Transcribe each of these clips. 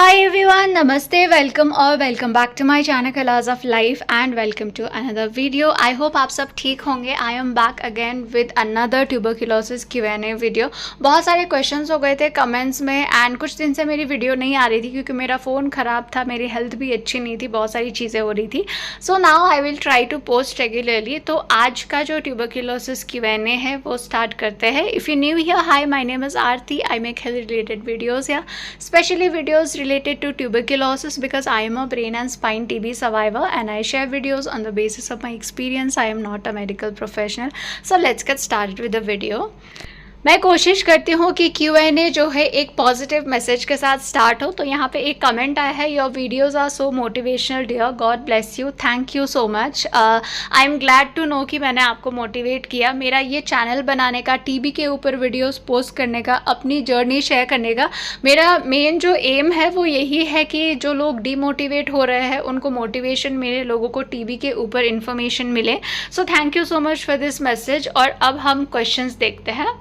Hi everyone, Namaste, welcome और welcome back to my channel Colors of Life and welcome to another video. I hope आप सब ठीक होंगे. I am back again with another tuberculosis Q&A video. बहुत सारे questions हो गए थे comments में and कुछ दिन से मेरी video नहीं आ रही थी क्योंकि मेरा फ़ोन ख़राब था, मेरी health भी अच्छी नहीं थी, बहुत सारी चीज़ें हो रही थी. So now I will try to post regularly. तो आज का जो tuberculosis Q&A है वो start करते हैं. If you new here, hi, my name is Aarti. I make health related videos here, especially videos related to tuberculosis because I am a brain and spine TB survivor and I share videos on the basis of my experience. I am not a medical professional. So let's get started with the video. मैं कोशिश करती हूँ कि Q&A जो है एक positive message के साथ स्टार्ट हो. तो यहाँ पे एक कमेंट आया है, your videos are so motivational dear, God bless you, thank you so much. I am glad to know कि मैंने आपको मोटिवेट किया. मेरा ये चैनल बनाने का, टीबी के ऊपर वीडियोस पोस्ट करने का, अपनी जर्नी शेयर करने का मेरा मेन जो एम है वो यही है कि जो लोग डीमोटिवेट हो रहे हैं उनको मोटिवेशन मिले, लोगों को टीबी के ऊपर इन्फॉर्मेशन मिले. So thank you so much for this message. और अब हम क्वेश्चंस देखते हैं.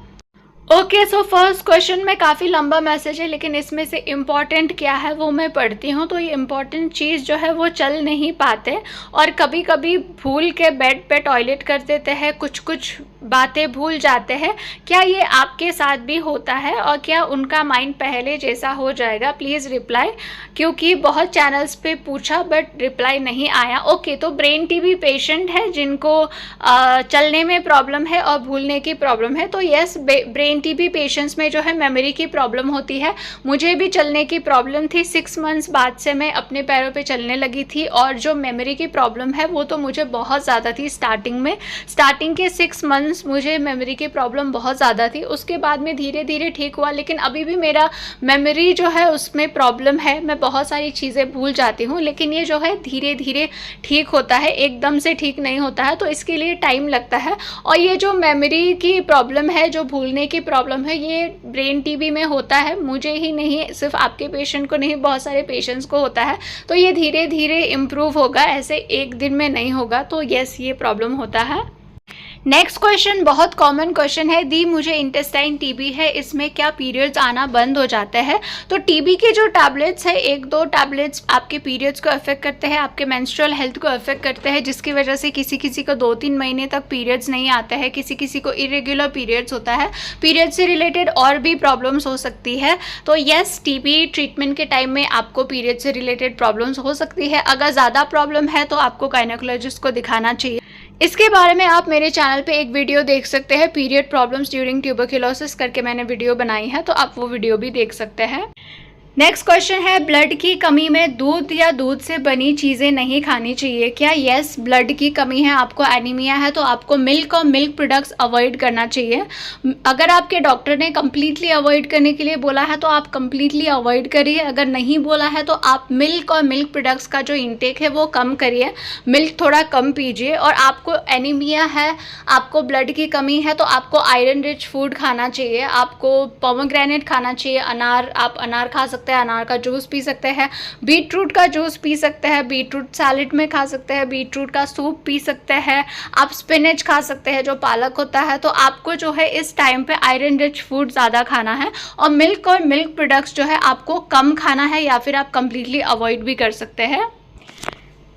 ओके, सो फर्स्ट क्वेश्चन में काफ़ी लंबा मैसेज है लेकिन इसमें से इम्पॉर्टेंट क्या है वो मैं पढ़ती हूँ. तो ये इम्पॉर्टेंट चीज़ जो है वो चल नहीं पाते और कभी कभी भूल के बेड पे टॉयलेट कर देते हैं, कुछ कुछ बातें भूल जाते हैं. क्या ये आपके साथ भी होता है और क्या उनका माइंड पहले जैसा हो जाएगा? प्लीज़ रिप्लाई, क्योंकि बहुत चैनल्स पे पूछा बट रिप्लाई नहीं आया. ओके, तो ब्रेन टीबी पेशेंट है जिनको चलने में प्रॉब्लम है और भूलने की प्रॉब्लम है. तो यस, ब्रेन टीबी पेशेंट्स में जो है मेमोरी की प्रॉब्लम होती है. मुझे भी चलने की प्रॉब्लम थी. 6 मंथ्स बाद से मैं अपने पैरों पे चलने लगी थी और जो मेमोरी की प्रॉब्लम है वो तो मुझे बहुत ज़्यादा थी स्टार्टिंग में. स्टार्टिंग के 6 मंथ्स मुझे मेमोरी की प्रॉब्लम बहुत ज़्यादा थी. उसके बाद में धीरे धीरे ठीक हुआ, लेकिन अभी भी मेरा मेमोरी जो है उसमें प्रॉब्लम है. मैं बहुत सारी चीज़ें भूल जाती हूँ, लेकिन ये जो है धीरे धीरे ठीक होता है, एकदम से ठीक नहीं होता है. तो इसके लिए टाइम लगता है. और ये जो मेमोरी की प्रॉब्लम है, जो भूलने की प्रॉब्लम है, ये ब्रेन टीबी में होता है. मुझे ही नहीं, सिर्फ आपके पेशेंट को नहीं, बहुत सारे पेशेंट्स को होता है. तो ये धीरे धीरे इम्प्रूव होगा, ऐसे एक दिन में नहीं होगा. तो यस, ये प्रॉब्लम होता है. नेक्स्ट क्वेश्चन बहुत कॉमन क्वेश्चन है. दी, मुझे इंटेस्टाइन टीबी है, इसमें क्या पीरियड्स आना बंद हो जाते हैं? तो टीबी के जो टैबलेट्स है, 1-2 टैबलेट्स आपके पीरियड्स को अफेक्ट करते हैं, आपके मेंस्ट्रुअल हेल्थ को अफेक्ट करते हैं, जिसकी वजह से किसी किसी को 2-3 महीने तक पीरियड्स नहीं आते हैं, किसी किसी को इरेगुलर पीरियड्स होता है. पीरियड से रिलेटेड और भी प्रॉब्लम्स हो सकती है. तो येस, टीबी ट्रीटमेंट के टाइम में आपको पीरियड से रिलेटेड प्रॉब्लम्स हो सकती है. अगर ज़्यादा प्रॉब्लम है तो आपको गायनेकोलॉजिस्ट को दिखाना चाहिए. इसके बारे में आप मेरे चैनल पे एक वीडियो देख सकते हैं, पीरियड प्रॉब्लम्स ड्यूरिंग ट्यूबरक्यूलोसिस करके मैंने वीडियो बनाई है, तो आप वो वीडियो भी देख सकते हैं. नेक्स्ट क्वेश्चन है, ब्लड की कमी में दूध या दूध से बनी चीज़ें नहीं खानी चाहिए क्या? यस, ब्लड की कमी है, आपको एनीमिया है, तो आपको मिल्क और मिल्क प्रोडक्ट्स अवॉइड करना चाहिए. अगर आपके डॉक्टर ने कम्प्लीटली अवॉइड करने के लिए बोला है तो आप कम्प्लीटली अवॉइड करिए. अगर नहीं बोला है तो आप मिल्क और मिल्क प्रोडक्ट्स का जो इंटेक है वो कम करिए, मिल्क थोड़ा कम पीजिए. और आपको एनीमिया है, आपको ब्लड की कमी है, तो आपको आयरन रिच फूड खाना चाहिए. आपको पोमोग्रेनेट खाना चाहिए, अनार, आप अनार खा सकते हैं, अनार का जूस पी सकते हैं, बीटरूट का जूस पी सकते हैं, बीटरूट सैलेड में खा सकते हैं, बीटरूट का सूप पी सकते हैं, आप स्पिनच खा सकते हैं जो पालक होता है. तो आपको जो है इस टाइम पे आयरन रिच फूड ज़्यादा खाना है और मिल्क प्रोडक्ट्स जो है आपको कम खाना है या फिर आप कंप्लीटली अवॉइड भी कर सकते हैं.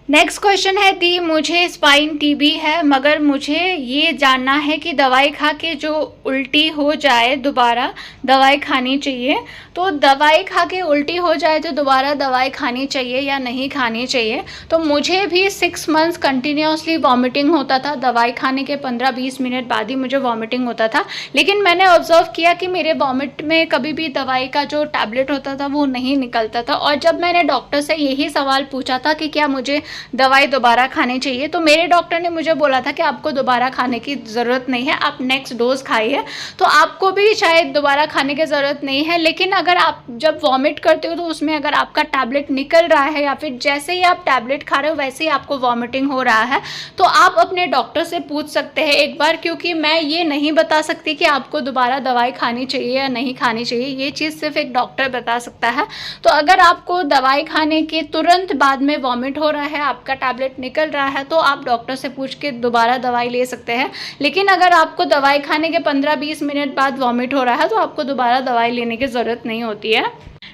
नेक्स्ट क्वेश्चन है, दी, मुझे स्पाइन टीबी है मगर मुझे ये जानना है कि दवाई खा के जो उल्टी हो जाए दोबारा दवाई खानी चाहिए. तो दवाई खा के उल्टी हो जाए तो दोबारा दवाई खानी चाहिए या नहीं खानी चाहिए? तो मुझे भी 6 मंथ्स कंटिन्यूसली वॉमिटिंग होता था. दवाई खाने के 15-20 मिनट बाद ही मुझे वॉमिटिंग होता था, लेकिन मैंने ऑब्जर्व किया कि मेरे वॉमिट में कभी भी दवाई का जो टैबलेट होता था वो नहीं निकलता था. और जब मैंने डॉक्टर से यही सवाल पूछा था कि क्या मुझे दवाई दोबारा खानी चाहिए, तो मेरे डॉक्टर ने मुझे बोला था कि आपको दोबारा खाने की ज़रूरत नहीं है, आप नेक्स्ट डोज खाइए. तो आपको भी शायद दोबारा खाने की ज़रूरत नहीं है, लेकिन अगर आप जब वॉमिट करते हो तो उसमें अगर आपका टैबलेट निकल रहा है या फिर जैसे ही आप टैबलेट खा रहे हो वैसे ही आपको वॉमिटिंग हो रहा है, तो आप अपने डॉक्टर से पूछ सकते हैं एक बार, क्योंकि मैं ये नहीं बता सकती कि आपको दोबारा दवाई खानी चाहिए या नहीं खानी चाहिए. ये चीज़ सिर्फ एक डॉक्टर बता सकता है. तो अगर आपको दवाई खाने के तुरंत बाद में वॉमिट हो रहा है, आपका टैबलेट निकल रहा है, तो आप डॉक्टर से पूछ के दोबारा दवाई ले सकते हैं. लेकिन अगर आपको दवाई खाने के 15-20 मिनट बाद वॉमिट हो रहा है तो आपको दोबारा दवाई लेने की ज़रूरत नहीं होती है.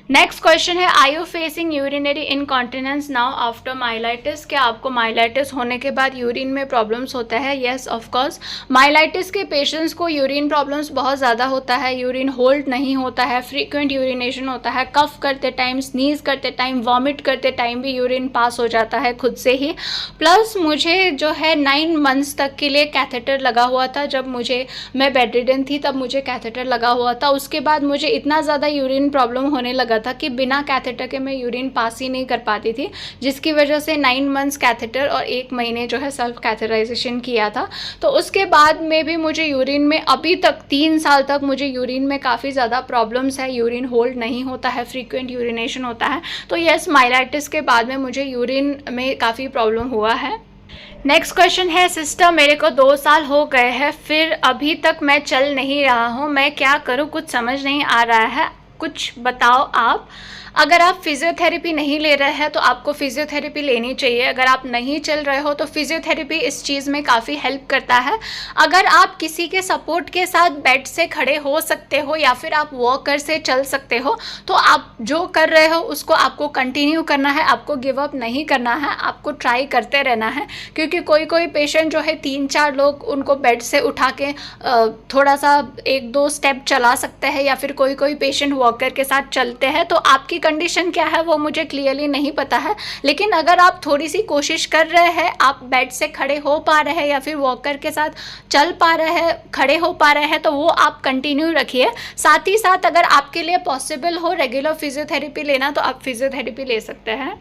नेक्स्ट क्वेश्चन है, are you facing urinary incontinence now after myelitis? क्या आपको माइलाइटिस होने के बाद यूरिन में प्रॉब्लम्स होता है? येस ऑफ कोर्स, माइलाइटिस के पेशेंट्स को यूरिन प्रॉब्लम्स बहुत ज़्यादा होता है, यूरिन होल्ड नहीं होता है, फ्रीक्वेंट यूरिनेशन होता है, कफ करते टाइम, स्नीज करते टाइम, वॉमिट करते टाइम भी यूरिन पास हो जाता है खुद से ही। प्लस मुझे जो है 9 मंथ्स तक के लिए कैथेटर लगा हुआ था, जब मैं बेड रिडन थी तब मुझे कैथेटर लगा हुआ था। उसके बाद मुझे इतना ज़्यादा यूरिन प्रॉब्लम होने लगा था कि बिना कैथेटर के मैं यूरिन पास ही नहीं कर पाती थी, जिसकी वजह से 9 मंथ्स कैथेटर और 1 महीने जो है सेल्फ कैथेटराइजेशन किया था। तो उसके बाद में भी मुझे यूरिन में अभी तक 3 साल तक मुझे यूरिन में काफ़ी ज़्यादा प्रॉब्लम्स है, यूरिन होल्ड नहीं होता है, फ्रीक्वेंट यूरिनेशन होता है। तो यस, माइलाइटिस के बाद में मुझे यूरिन में काफ़ी प्रॉब्लम हुआ है। नेक्स्ट क्वेश्चन है, सिस्टर मेरे को 2 साल हो गए हैं, फिर अभी तक मैं चल नहीं रहा हूँ, मैं क्या करूँ, कुछ समझ नहीं आ रहा है, कुछ बताओ आप। अगर आप फिजियोथेरेपी नहीं ले रहे हैं तो आपको फिजियोथेरेपी लेनी चाहिए। अगर आप नहीं चल रहे हो तो फिजियोथेरेपी इस चीज़ में काफ़ी हेल्प करता है। अगर आप किसी के सपोर्ट के साथ बेड से खड़े हो सकते हो या फिर आप वॉकर से चल सकते हो तो आप जो कर रहे हो उसको आपको कंटिन्यू करना है, आपको गिव अप नहीं करना है, आपको ट्राई करते रहना है। क्योंकि कोई कोई पेशेंट जो है 3-4 लोग उनको बेड से उठा के थोड़ा सा 1-2 स्टेप चला सकते हैं, या फिर कोई कोई पेशेंट वॉकर के साथ चलते हैं। तो आपकी कंडीशन क्या है वो मुझे क्लियरली नहीं पता है, लेकिन अगर आप थोड़ी सी कोशिश कर रहे हैं, आप बेड से खड़े हो पा रहे हैं या फिर वॉकर के साथ चल पा रहे हैं, खड़े हो पा रहे हैं, तो वो आप कंटिन्यू रखिए। साथ ही साथ अगर आपके लिए पॉसिबल हो रेगुलर फिजियोथेरेपी लेना तो आप फिजियोथेरेपी ले सकते हैं।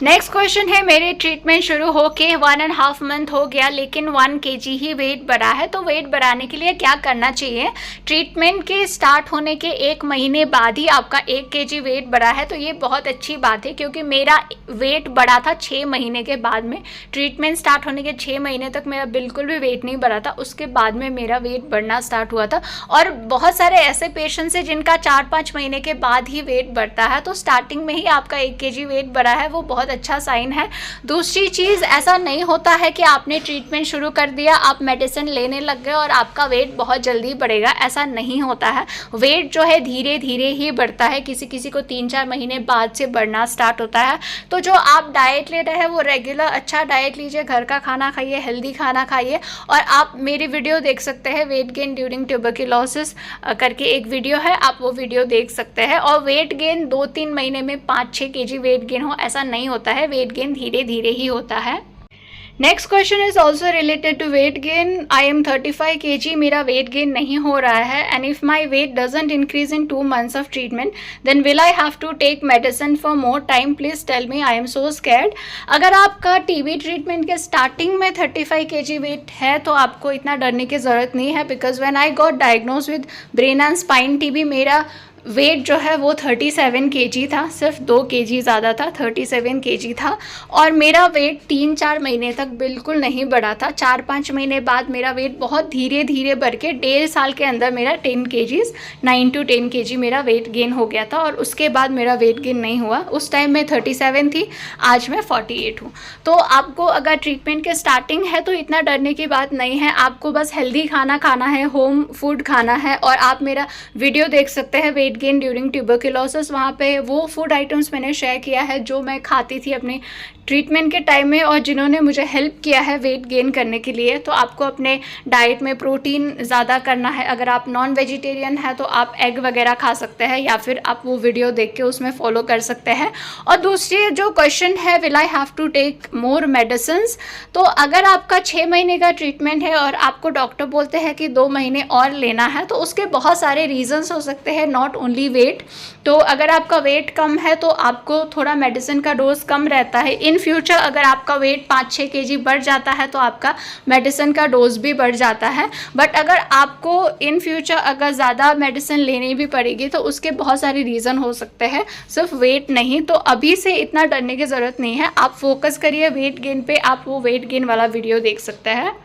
नेक्स्ट क्वेश्चन है, मेरे ट्रीटमेंट शुरू होके 1.5 मंथ हो गया लेकिन 1 kg ही वेट बढ़ा है, तो वेट बढ़ाने के लिए क्या करना चाहिए? ट्रीटमेंट के स्टार्ट होने के 1 महीने बाद ही आपका 1 kg वेट बढ़ा है, तो ये बहुत अच्छी बात है। क्योंकि मेरा वेट बढ़ा था 6 महीने के बाद में, ट्रीटमेंट स्टार्ट होने के 6 महीने तक मेरा बिल्कुल भी वेट नहीं बढ़ा था, उसके बाद में मेरा वेट बढ़ना स्टार्ट हुआ था। और बहुत सारे ऐसे पेशेंट्स हैं जिनका 4-5 महीने के बाद ही वेट बढ़ता है, तो स्टार्टिंग में ही आपका 1 kg वेट बढ़ा है वो बहुत अच्छा साइन है। दूसरी चीज़, ऐसा नहीं होता है कि आपने ट्रीटमेंट शुरू कर दिया, आप मेडिसिन लेने लग गए और आपका वेट बहुत जल्दी बढ़ेगा, ऐसा नहीं होता है। वेट जो है धीरे धीरे ही बढ़ता है, किसी किसी को 3-4 महीने बाद से बढ़ना स्टार्ट होता है। तो जो आप डाइट ले रहे हैं वो रेगुलर अच्छा डाइट लीजिए, घर का खाना खाइए, हेल्दी खाना खाइए। और आप मेरी वीडियो देख सकते हैं, वेट गेन ड्यूरिंग ट्यूबरक्लोसिस करके एक वीडियो है, आप वो वीडियो देख सकते हैं। और वेट गेन 2-3 महीने में 5-6 kg वेट गेन हो ऐसा नहीं होता है, वेट गेन धीरे धीरे ही होता है। Next question is also related to weight gain. I am 35 kg, मेरा वेट गेन नहीं हो रहा है, and if my weight doesn't increase in 2 months of treatment then will I have to take medicine for more time, please tell me, I am so scared. अगर आपका TB treatment के starting में 35 kg wait है तो आपको इतना डरने की ज़रूरत नहीं है, because when I got diagnose with brain and spine TB मेरा वेट जो है वो 37 kg था, सिर्फ 2 kg ज़्यादा था, 37 kg था। और मेरा वेट 3-4 महीने तक बिल्कुल नहीं बढ़ा था। 4-5 महीने बाद मेरा वेट बहुत धीरे धीरे बढ़ के 1.5 साल के अंदर मेरा 10 kgs 9 to 10 kg मेरा वेट गेन हो गया था, और उसके बाद मेरा वेट गेन नहीं हुआ। उस टाइम मैं 37 थी, आज मैं 48 हूँ। तो आपको अगर ट्रीटमेंट के स्टार्टिंग है तो इतना डरने की बात नहीं है, आपको बस हेल्दी खाना खाना है, होम फूड खाना है। और आप मेरा वीडियो देख सकते हैं वेट गेन ड्यूरिंग ट्यूबरक्लोसिस, वहाँ पे वो फूड आइटम्स मैंने शेयर किया है जो मैं खाती थी अपने ट्रीटमेंट के टाइम में और जिन्होंने मुझे हेल्प किया है वेट गेन करने के लिए। तो आपको अपने डाइट में प्रोटीन ज़्यादा करना है। अगर आप नॉन वेजिटेरियन है तो आप एग वगैरह खा सकते हैं, या फिर आप वो वीडियो देख के उसमें फॉलो कर सकते हैं। और दूसरी जो क्वेश्चन है, will I have to take more medicines, तो अगर आपका 6 महीने का ट्रीटमेंट है और आपको डॉक्टर बोलते हैं कि 2 महीने और लेना है, तो उसके बहुत सारे रीजंस हो सकते हैं, नॉट ओनली वेट। तो अगर आपका वेट कम है तो आपको थोड़ा मेडिसिन का डोज कम रहता है। इन फ्यूचर अगर आपका वेट 5-6 kg बढ़ जाता है तो आपका मेडिसिन का डोज भी बढ़ जाता है। बट अगर आपको इन फ्यूचर अगर ज़्यादा मेडिसिन लेनी भी पड़ेगी तो उसके बहुत सारे रीज़न हो सकते हैं, सिर्फ वेट नहीं। तो अभी से इतना डरने की ज़रूरत नहीं है, आप फोकस करिए वेट गेन पे, आप वो वेट गेन वाला वीडियो देख सकते हैं।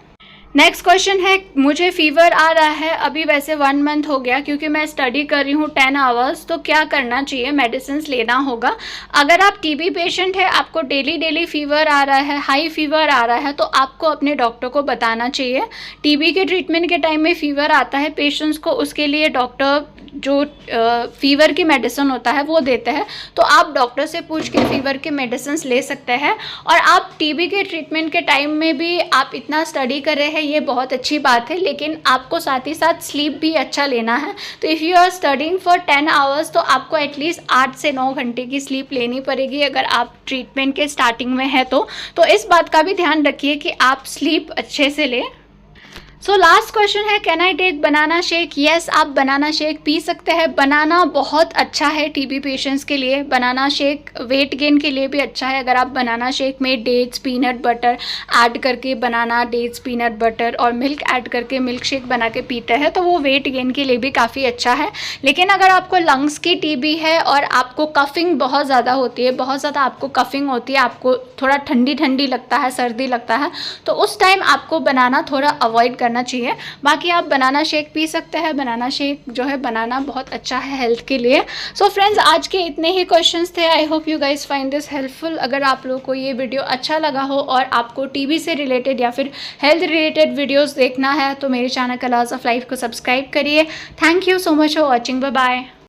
नेक्स्ट क्वेश्चन है, मुझे फीवर आ रहा है अभी, वैसे 1 मंथ हो गया क्योंकि मैं स्टडी कर रही हूँ 10 आवर्स, तो क्या करना चाहिए? मेडिसिन लेना होगा। अगर आप टीबी पेशेंट है, आपको डेली फीवर आ रहा है, हाई फीवर आ रहा है, तो आपको अपने डॉक्टर को बताना चाहिए। टीबी के ट्रीटमेंट के टाइम में फीवर आता है पेशेंट्स को, उसके लिए डॉक्टर जो फीवर की मेडिसिन होता है वो देते हैं, तो आप डॉक्टर से पूछ के फीवर के मेडिसिन ले सकते हैं। और आप टीबी के ट्रीटमेंट के टाइम में भी आप इतना स्टडी कर रहे हैं, ये बहुत अच्छी बात है, लेकिन आपको साथ ही साथ स्लीप भी अच्छा लेना है। तो if you are studying for 10 hours, तो आपको एटलीस्ट 8 से 9 घंटे की स्लीप लेनी पड़ेगी अगर आप ट्रीटमेंट के स्टार्टिंग में है तो इस बात का भी ध्यान रखिए कि आप स्लीप अच्छे से लें। सो लास्ट क्वेश्चन है, can I take banana shake? Yes, आप बनाना शेक पी सकते हैं। बनाना बहुत अच्छा है टीबी पेशेंट्स के लिए। बनाना शेक वेट गेन के लिए भी अच्छा है। अगर आप बनाना शेक में डेट्स, पीनट बटर ऐड करके, बनाना, डेट्स, पीनट बटर और मिल्क ऐड करके मिल्क शेक बना के पीते हैं, तो वो वेट गेन के लिए भी काफ़ी अच्छा है। लेकिन अगर आपको लंग्स की टीबी है और आपको कफिंग बहुत ज़्यादा होती है, बहुत ज़्यादा आपको कफिंग होती है, आपको थोड़ा ठंडी लगता है, सर्दी लगता है, तो उस टाइम आपको बनाना थोड़ा अवॉइड करना चाहिए। बाकी आप बनाना शेक पी सकते हैं। बनाना शेक जो है, बनाना बहुत अच्छा है हेल्थ के लिए। सो फ्रेंड्स, आज के इतने ही क्वेश्चंस थे। I hope you guys find this helpful. अगर आप लोगों को ये वीडियो अच्छा लगा हो और आपको टीबी से रिलेटेड या फिर हेल्थ रिलेटेड वीडियोज़ देखना है, तो मेरे चैनल कलर्स ऑफ लाइफ को सब्सक्राइब करिए। Thank you so much for watching. Bye bye.